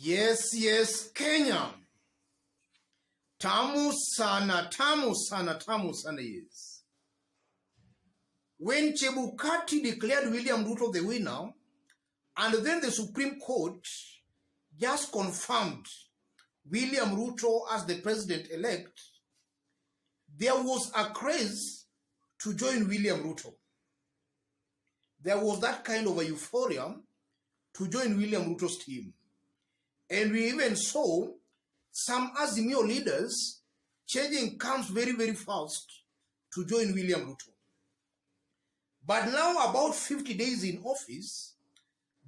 Yes, Kenya. Tamu sana, yes. When Chebukati declared William Ruto the winner, and then the Supreme Court just confirmed William Ruto as the president-elect, there was a craze to join William Ruto. There was that kind of a euphoria to join William Ruto's team. And we even saw some Azimio leaders changing camps very, very fast to join William Ruto. But now, about 50 days in office,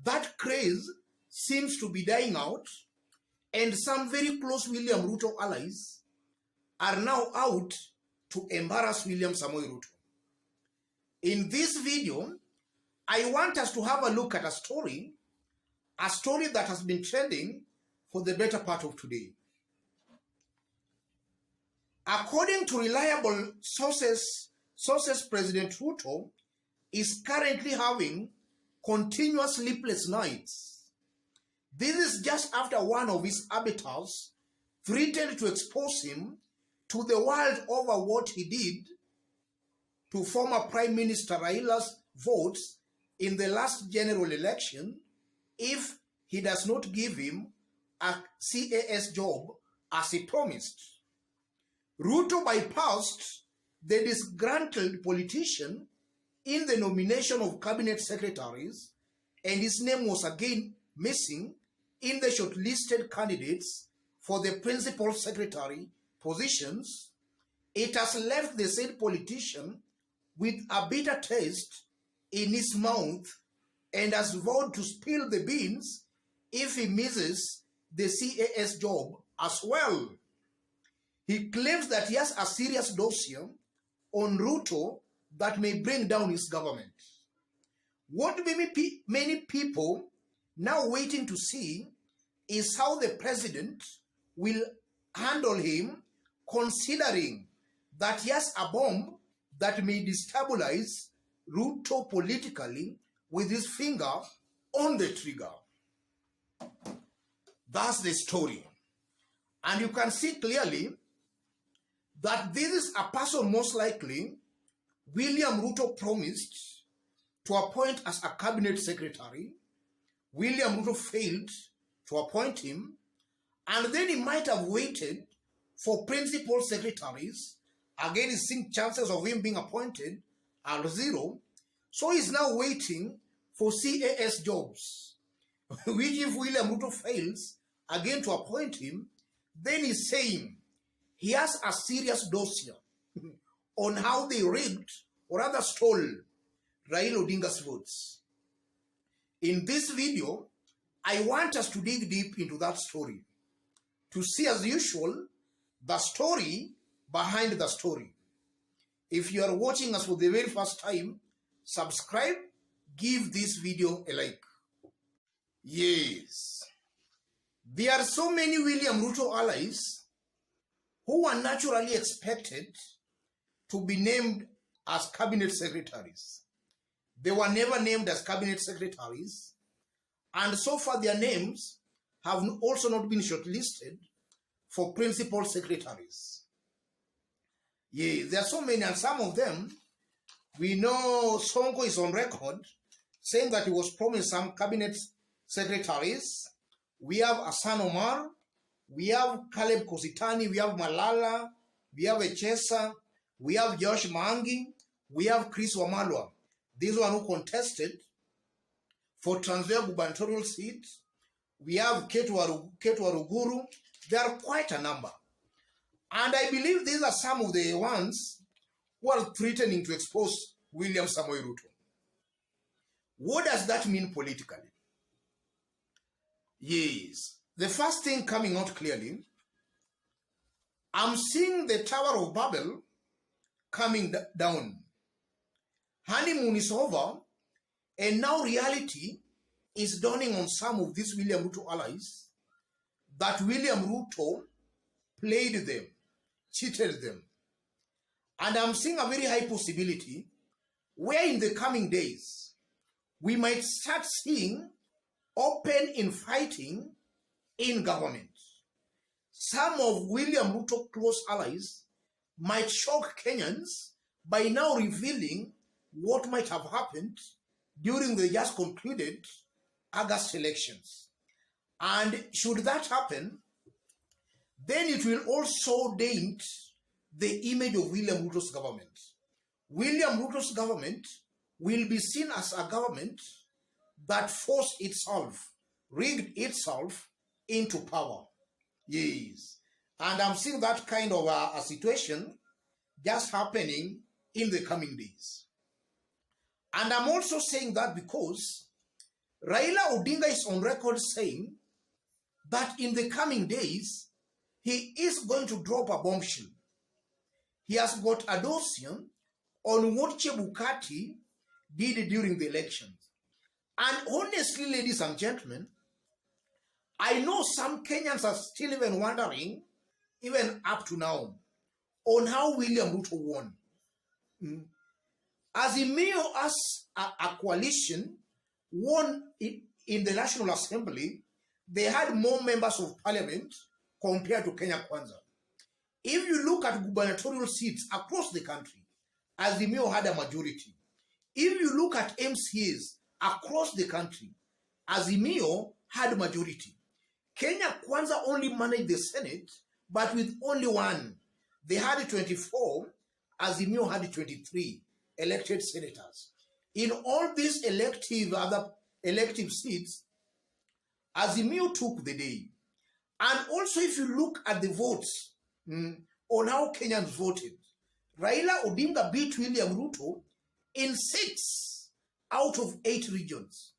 that craze seems to be dying out, and some very close William Ruto allies are now out to embarrass William Samoei Ruto. In this video, I want us to have a look at a story that has been trending for the better part of today. According to reliable sources, President Ruto is currently having continuous sleepless nights. This is just after one of his abettors threatened to expose him to the world over what he did to former Prime Minister Raila's votes in the last general election if he does not give him a CAS job as he promised. Ruto bypassed the disgruntled politician in the nomination of cabinet secretaries, and his name was again missing in the shortlisted candidates for the principal secretary positions. It has left the said politician with a bitter taste in his mouth and has vowed to spill the beans if he misses the CAS job as well. He claims that he has a serious dossier on Ruto that may bring down his government. What many people now waiting to see is how the president will handle him, considering that he has a bomb that may destabilize Ruto politically with his finger on the trigger. That's the story. And you can see clearly that this is a person most likely William Ruto promised to appoint as a cabinet secretary. William Ruto failed to appoint him, and then he might have waited for principal secretaries. Again, he's seeing chances of him being appointed are zero. So he's now waiting for CAS jobs, which if William Ruto fails again to appoint him, then he's saying he has a serious dossier on how they rigged or rather stole Raila Odinga's votes. In this video, I want us to dig deep into that story to see, as usual, the story behind the story. If you are watching us for the very first time, subscribe, give this video a like. Yes, there are so many William Ruto allies who were naturally expected to be named as cabinet secretaries. They were never named as cabinet secretaries, and so far their names have also not been shortlisted for principal secretaries. Yeah, there are so many, and some of them, we know Sonko is on record saying that he was promised some cabinet secretaries. We have Hassan Omar, we have Caleb Kositani, we have Malala, we have Echesa, we have Josh Mangi, we have Chris Wamalwa. These one who contested for Trans Nzoia gubernatorial seat. We have Ketu Waruguru. There are quite a number. And I believe these are some of the ones who are threatening to expose William Samoei Ruto. What does that mean politically? Yes, the first thing coming out clearly, I'm seeing the Tower of Babel coming down. Honeymoon is over, and now reality is dawning on some of these William Ruto allies that William Ruto played them, cheated them. And I'm seeing a very high possibility where in the coming days, we might start seeing open infighting in government. Some of William Ruto's close allies might shock Kenyans by now revealing what might have happened during the just concluded August elections. And should that happen, then it will also dent the image of William Ruto's government. William Ruto's government will be seen as a government that forced itself, rigged itself into power. Yes. And I'm seeing that kind of a situation just happening in the coming days. And I'm also saying that because Raila Odinga is on record saying that in the coming days, he is going to drop a bombshell. He has got a dossier on what Chebukati did during the elections. And honestly, ladies and gentlemen, I know some Kenyans are still even wondering, even up to now, on how William Ruto won. Azimio as a coalition won in the National Assembly, they had more members of parliament compared to Kenya Kwanza. If you look at gubernatorial seats across the country, Azimio had a majority. If you look at MCAs across the country, Azimio had a majority. Kenya Kwanza only managed the Senate, but with only one. They had 24, Azimio had 23 elected senators. In all these other elective seats, Azimio took the day. And also if you look at the votes on how Kenyans voted, Raila Odinga beat William Ruto in 6 out of 8 regions.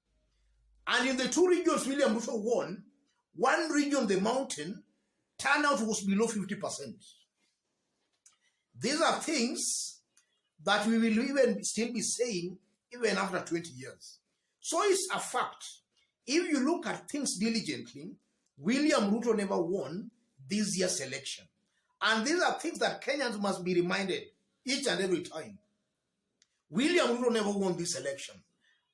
And in the 2 regions William Ruto won, one region, the mountain, turnout was below 50%. These are things that we will even still be saying even after 20 years. So it's a fact. If you look at things diligently, William Ruto never won this year's election. And these are things that Kenyans must be reminded each and every time. William Ruto never won this election.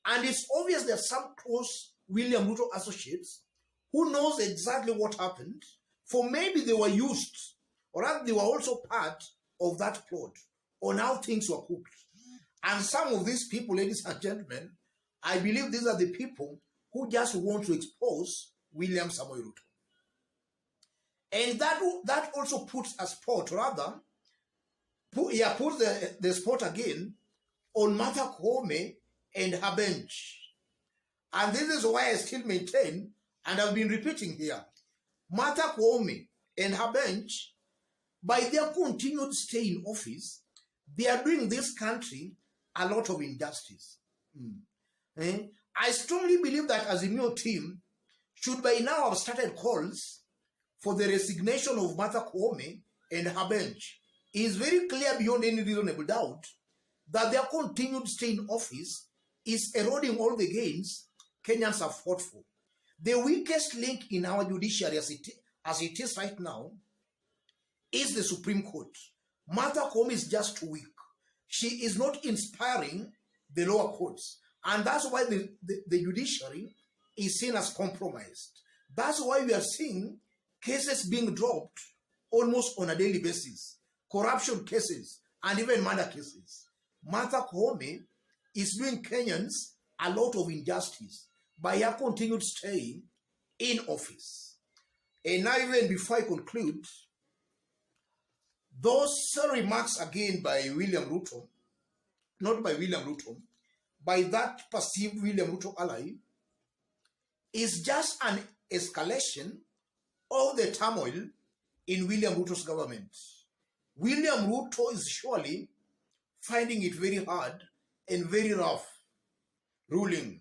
And it's obvious that some close William Ruto associates who knows exactly what happened, for maybe they were used, or rather they were also part of that plot on how things were cooked. And some of these people, ladies and gentlemen, I believe these are the people who just want to expose William Samoei Ruto. And that also puts a spot, puts the spot again on Martha Koome and her bench. And this is why I still maintain, and I've been repeating here, Martha Koome and her bench, by their continued stay in office, they are doing this country a lot of injustice. I strongly believe that Azimio team should by now have started calls for the resignation of Martha Koome and her bench. It is very clear beyond any reasonable doubt that their continued stay in office is eroding all the gains Kenyans have fought for. The weakest link in our judiciary as it is right now is the Supreme Court. Martha Koome is just too weak. She is not inspiring the lower courts. And that's why the judiciary is seen as compromised. That's why we are seeing cases being dropped almost on a daily basis. Corruption cases and even murder cases. Martha Koome is doing Kenyans a lot of injustice by her continued stay in office. And now, even before I conclude, those remarks again by William Ruto, not by William Ruto, by that perceived William Ruto ally, is just an escalation of the turmoil in William Ruto's government. William Ruto is surely finding it very hard and very rough ruling.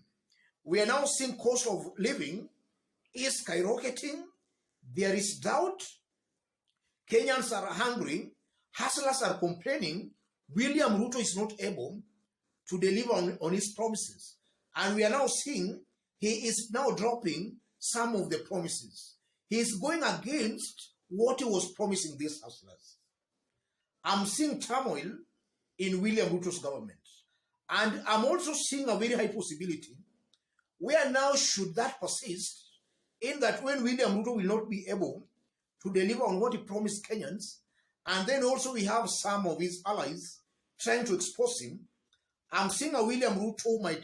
We are now seeing cost of living is skyrocketing. There is doubt. Kenyans are hungry. Hustlers are complaining. William Ruto is not able to deliver on his promises. And we are now seeing he is now dropping some of the promises. He is going against what he was promising these hustlers. I'm seeing turmoil in William Ruto's government. And I'm also seeing a very high possibility where now, should that persist, in that when William Ruto will not be able to deliver on what he promised Kenyans, and then also we have some of his allies trying to expose him, I'm seeing a William Ruto might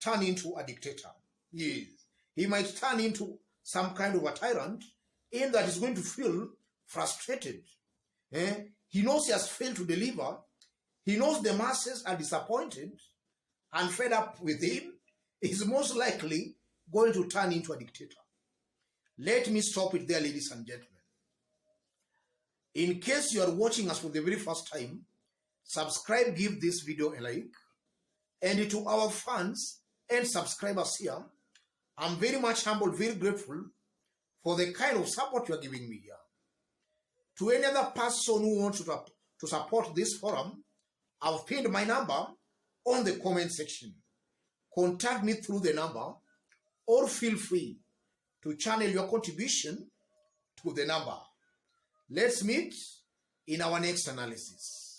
turn into a dictator. Yes. He might turn into some kind of a tyrant in that he's going to feel frustrated. He knows he has failed to deliver. He knows the masses are disappointed and fed up with him. He's most likely going to turn into a dictator. Let me stop it there, ladies and gentlemen. In case you are watching us for the very first time, subscribe, give this video a like. And to our fans and subscribers here, I'm very much humbled, very grateful for the kind of support you are giving me here. To any other person who wants to support this forum, I've pinned my number on the comment section. Contact me through the number or feel free to channel your contribution to the number. Let's meet in our next analysis.